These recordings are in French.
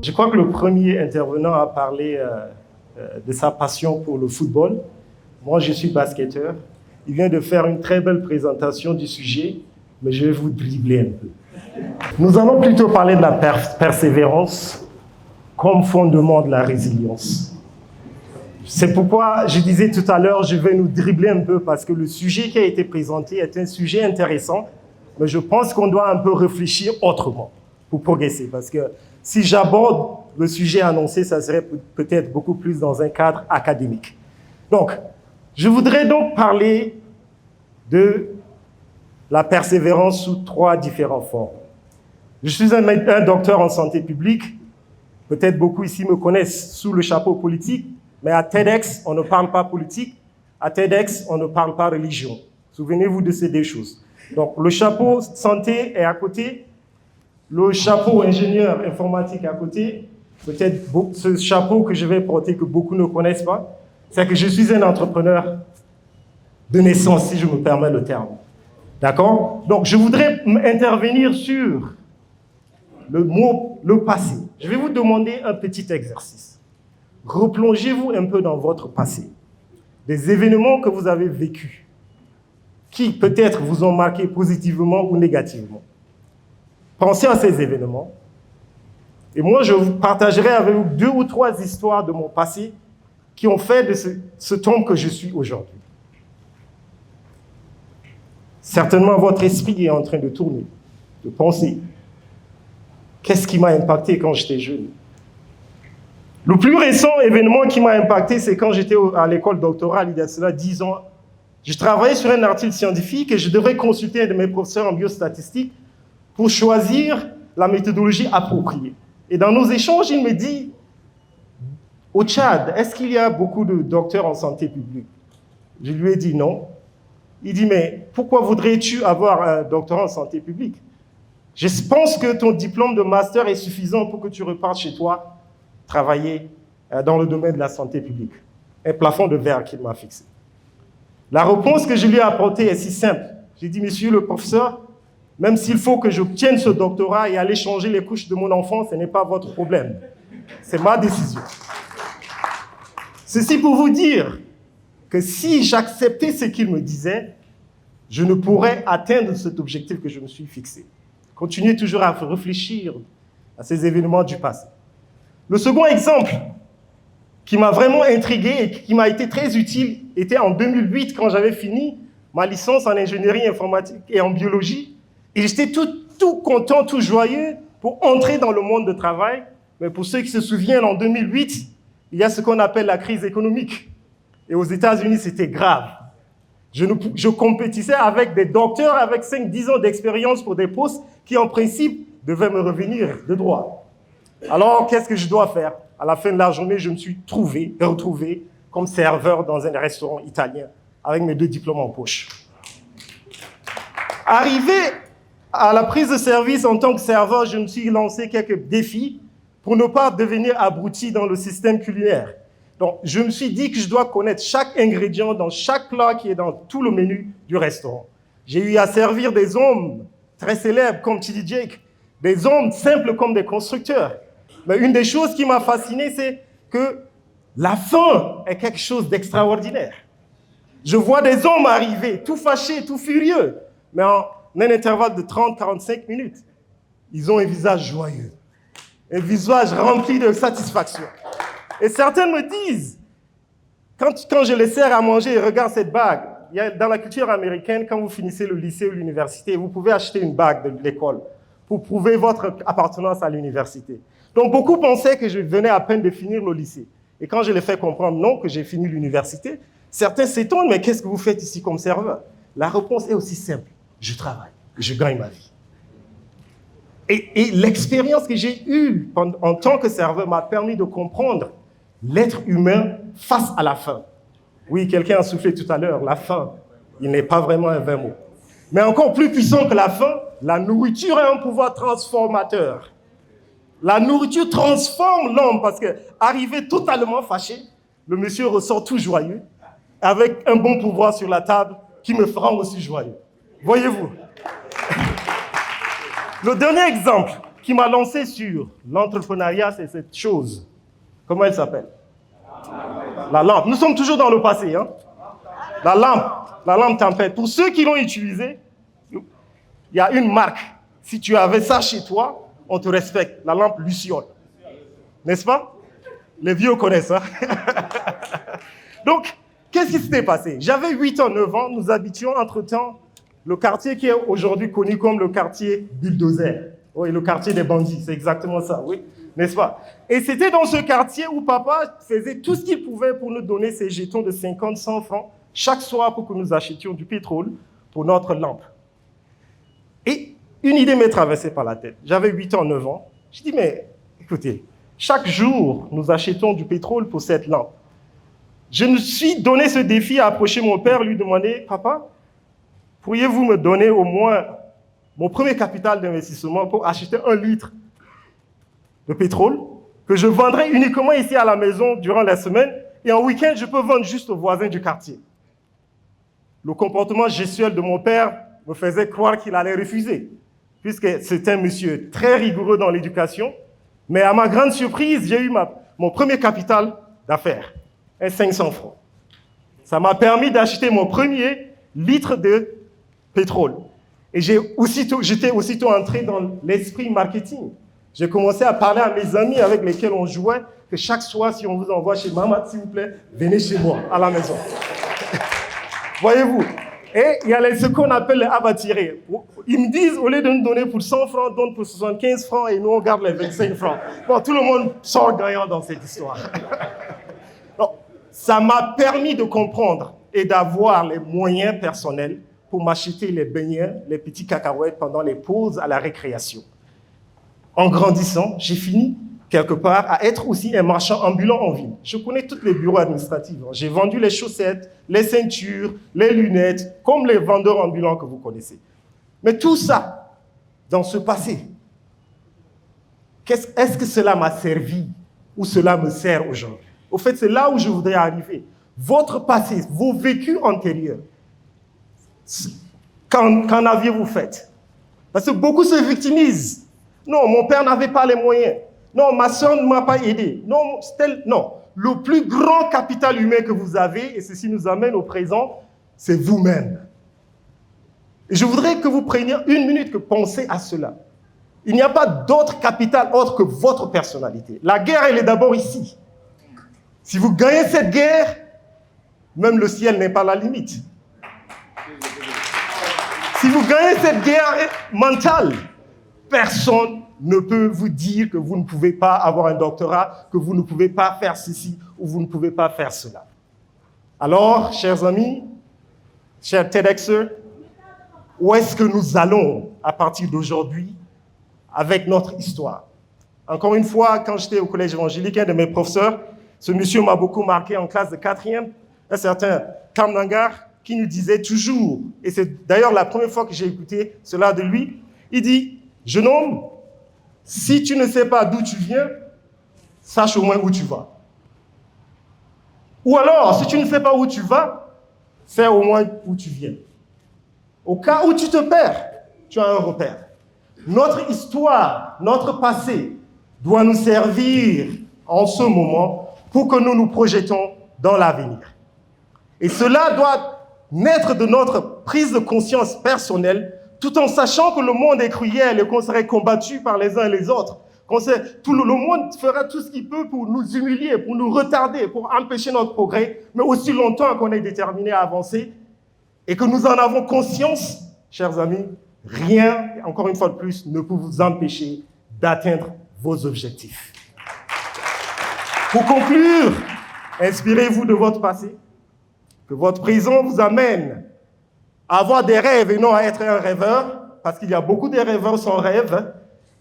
je crois que le premier intervenant a parlé de sa passion pour le football. Moi, je suis basketteur. Il vient de faire une très belle présentation du sujet, mais je vais vous dribbler un peu. Nous allons plutôt parler de la persévérance comme fondement de la résilience. C'est pourquoi je disais tout à l'heure, je vais nous dribbler un peu parce que le sujet qui a été présenté est un sujet intéressant, mais je pense qu'on doit un peu réfléchir autrement pour progresser. Parce que si j'aborde le sujet annoncé, ça serait peut-être beaucoup plus dans un cadre académique. Donc, je voudrais donc parler de la persévérance sous 3 différentes formes. Je suis un docteur en santé publique. Peut-être beaucoup ici me connaissent sous le chapeau politique, mais à TEDx, on ne parle pas politique. À TEDx, on ne parle pas religion. Souvenez-vous de ces 2 choses. Donc, le chapeau santé est à côté, le chapeau ingénieur informatique est à côté. Peut-être ce chapeau que je vais porter, que beaucoup ne connaissent pas, c'est que je suis un entrepreneur de naissance, si je me permets le terme. D'accord? Donc, je voudrais intervenir sur le mot, le passé. Je vais vous demander un petit exercice. Replongez-vous un peu dans votre passé. Des événements que vous avez vécus, qui peut-être vous ont marqué positivement ou négativement. Pensez à ces événements. Et moi, je vous partagerai avec vous 2 ou 3 histoires de mon passé qui ont fait de cet homme que je suis aujourd'hui. Certainement, votre esprit est en train de tourner, de penser. Qu'est-ce qui m'a impacté quand j'étais jeune? Le plus récent événement qui m'a impacté, c'est quand j'étais à l'école doctorale, il y a cela 10 ans. Je travaillais sur un article scientifique et je devais consulter un de mes professeurs en biostatistique pour choisir la méthodologie appropriée. Et dans nos échanges, il me dit, au Tchad, est-ce qu'il y a beaucoup de docteurs en santé publique? Je lui ai dit non. Il dit, mais pourquoi voudrais-tu avoir un doctorat en santé publique? Je pense que ton diplôme de master est suffisant pour que tu repartes chez toi travailler dans le domaine de la santé publique. Un plafond de verre qu'il m'a fixé. La réponse que je lui ai apportée est si simple. J'ai dit, monsieur le professeur, même s'il faut que j'obtienne ce doctorat et aller changer les couches de mon enfant, ce n'est pas votre problème. C'est ma décision. Ceci pour vous dire que si j'acceptais ce qu'il me disait, je ne pourrais atteindre cet objectif que je me suis fixé. Continuez toujours à réfléchir à ces événements du passé. Le second exemple qui m'a vraiment intrigué et qui m'a été très utile était en 2008 quand j'avais fini ma licence en ingénierie informatique et en biologie. Et j'étais tout content, tout joyeux pour entrer dans le monde du travail. Mais pour ceux qui se souviennent, en 2008, il y a ce qu'on appelle la crise économique. Et aux États-Unis, c'était grave. Je compétissais avec des docteurs avec 5-10 ans d'expérience pour des postes qui, en principe, devaient me revenir de droit. Alors, qu'est-ce que je dois faire? À la fin de la journée, je me suis retrouvé comme serveur dans un restaurant italien avec mes 2 diplômes en poche. Arrivé à la prise de service en tant que serveur, je me suis lancé quelques défis pour ne pas devenir abruti dans le système culinaire. Donc, je me suis dit que je dois connaître chaque ingrédient dans chaque plat qui est dans tout le menu du restaurant. J'ai eu à servir des hommes très célèbres comme T.D. Jakes, des hommes simples comme des constructeurs. Mais une des choses qui m'a fasciné, c'est que la faim est quelque chose d'extraordinaire. Je vois des hommes arriver, tout fâchés, tout furieux, mais en un intervalle de 30-45 minutes, ils ont un visage joyeux, un visage rempli de satisfaction. Et certains me disent, quand je les sers à manger et regarde cette bague, dans la culture américaine, quand vous finissez le lycée ou l'université, vous pouvez acheter une bague de l'école pour prouver votre appartenance à l'université. Donc beaucoup pensaient que je venais à peine de finir le lycée. Et quand je les fais comprendre non, que j'ai fini l'université, certains s'étonnent, mais qu'est-ce que vous faites ici comme serveur? La réponse est aussi simple, je travaille, je gagne ma vie. Et l'expérience que j'ai eue en tant que serveur m'a permis de comprendre l'être humain face à la faim. Oui, quelqu'un a soufflé tout à l'heure, la faim, il n'est pas vraiment un vain mot. Mais encore plus puissant que la faim, la nourriture a un pouvoir transformateur. La nourriture transforme l'homme parce que, arrivé totalement fâché, le monsieur ressort tout joyeux, avec un bon pouvoir sur la table qui me rend aussi joyeux. Voyez-vous? Le dernier exemple qui m'a lancé sur l'entrepreneuriat, c'est cette chose. Comment elle s'appelle? La lampe. Nous sommes toujours dans le passé. Hein? La lampe tempête. Pour ceux qui l'ont utilisée, il y a une marque. Si tu avais ça chez toi, on te respecte. La lampe Luciole. N'est-ce pas? Les vieux connaissent. Hein? Donc, qu'est-ce qui s'était passé? J'avais 8 ans, 9 ans. Nous habitions entre-temps le quartier qui est aujourd'hui connu comme le quartier Bulldozer. Oui, le quartier des bandits. C'est exactement ça, oui. N'est-ce pas? Et c'était dans ce quartier où papa faisait tout ce qu'il pouvait pour nous donner ses jetons de 50, 100 francs chaque soir pour que nous achetions du pétrole pour notre lampe. Et une idée m'est traversée par la tête. J'avais 8 ans, 9 ans. Je dis, mais écoutez, chaque jour, nous achetons du pétrole pour cette lampe. Je me suis donné ce défi à approcher mon père, lui demander, papa, pourriez-vous me donner au moins mon premier capital d'investissement pour acheter 1 litre de pétrole que je vendrai uniquement ici à la maison durant la semaine et en week-end, je peux vendre juste aux voisins du quartier. Le comportement gestuel de mon père me faisait croire qu'il allait refuser, puisque c'était un monsieur très rigoureux dans l'éducation. Mais à ma grande surprise, j'ai eu mon premier capital d'affaires, 500 francs. Ça m'a permis d'acheter mon premier litre de pétrole. Et j'étais aussitôt entré dans l'esprit marketing. J'ai commencé à parler à mes amis avec lesquels on jouait, que chaque soir, si on vous envoie chez maman, s'il vous plaît, venez chez moi, à la maison. Voyez-vous? Et il y a ce qu'on appelle les abattirés. Ils me disent, au lieu de nous donner pour 100 francs, donne pour 75 francs et nous, on garde les 25 francs. Bon, tout le monde sort gagnant dans cette histoire. Donc, ça m'a permis de comprendre et d'avoir les moyens personnels pour m'acheter les beignets, les petits cacahuètes pendant les pauses à la récréation. En grandissant, j'ai fini quelque part à être aussi un marchand ambulant en ville. Je connais tous les bureaux administratifs. J'ai vendu les chaussettes, les ceintures, les lunettes, comme les vendeurs ambulants que vous connaissez. Mais tout ça, dans ce passé, est-ce que cela m'a servi ou cela me sert aujourd'hui? Au fait, c'est là où je voudrais arriver. Votre passé, vos vécus antérieurs, qu'en aviez-vous fait? Parce que beaucoup se victimisent. Non, mon père n'avait pas les moyens. Non, ma soeur ne m'a pas aidé. Non, le plus grand capital humain que vous avez, et ceci nous amène au présent, c'est vous-même. Et je voudrais que vous preniez 1 minute pour penser à cela. Il n'y a pas d'autre capital autre que votre personnalité. La guerre, elle est d'abord ici. Si vous gagnez cette guerre, même le ciel n'est pas la limite. Si vous gagnez cette guerre mentale, personne ne peut vous dire que vous ne pouvez pas avoir un doctorat, que vous ne pouvez pas faire ceci ou vous ne pouvez pas faire cela. Alors, chers amis, chers TEDxers, où est-ce que nous allons à partir d'aujourd'hui avec notre histoire? Encore une fois, quand j'étais au collège évangélique, un de mes professeurs, ce monsieur m'a beaucoup marqué en classe de 4e, un certain Kam Nangar, qui nous disait toujours, et c'est d'ailleurs la première fois que j'ai écouté cela de lui, il dit, jeune homme, si tu ne sais pas d'où tu viens, sache au moins où tu vas. Ou alors, si tu ne sais pas où tu vas, sais au moins où tu viens. Au cas où tu te perds, tu as un repère. Notre histoire, notre passé doit nous servir en ce moment pour que nous nous projetons dans l'avenir. Et cela doit naître de notre prise de conscience personnelle, tout en sachant que le monde est cruel et qu'on serait combattu par les uns et les autres. Le monde fera tout ce qu'il peut pour nous humilier, pour nous retarder, pour empêcher notre progrès, mais aussi longtemps qu'on est déterminé à avancer et que nous en avons conscience, chers amis, rien, encore une fois de plus, ne peut vous empêcher d'atteindre vos objectifs. Pour conclure, inspirez-vous de votre passé, que votre présent vous amène à avoir des rêves et non à être un rêveur, parce qu'il y a beaucoup de rêveurs sans rêve,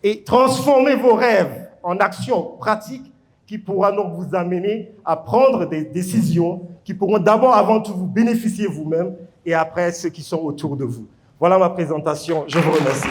et transformez vos rêves en actions pratiques qui pourront donc vous amener à prendre des décisions qui pourront d'abord, avant tout, vous bénéficier vous-même et après ceux qui sont autour de vous. Voilà ma présentation. Je vous remercie.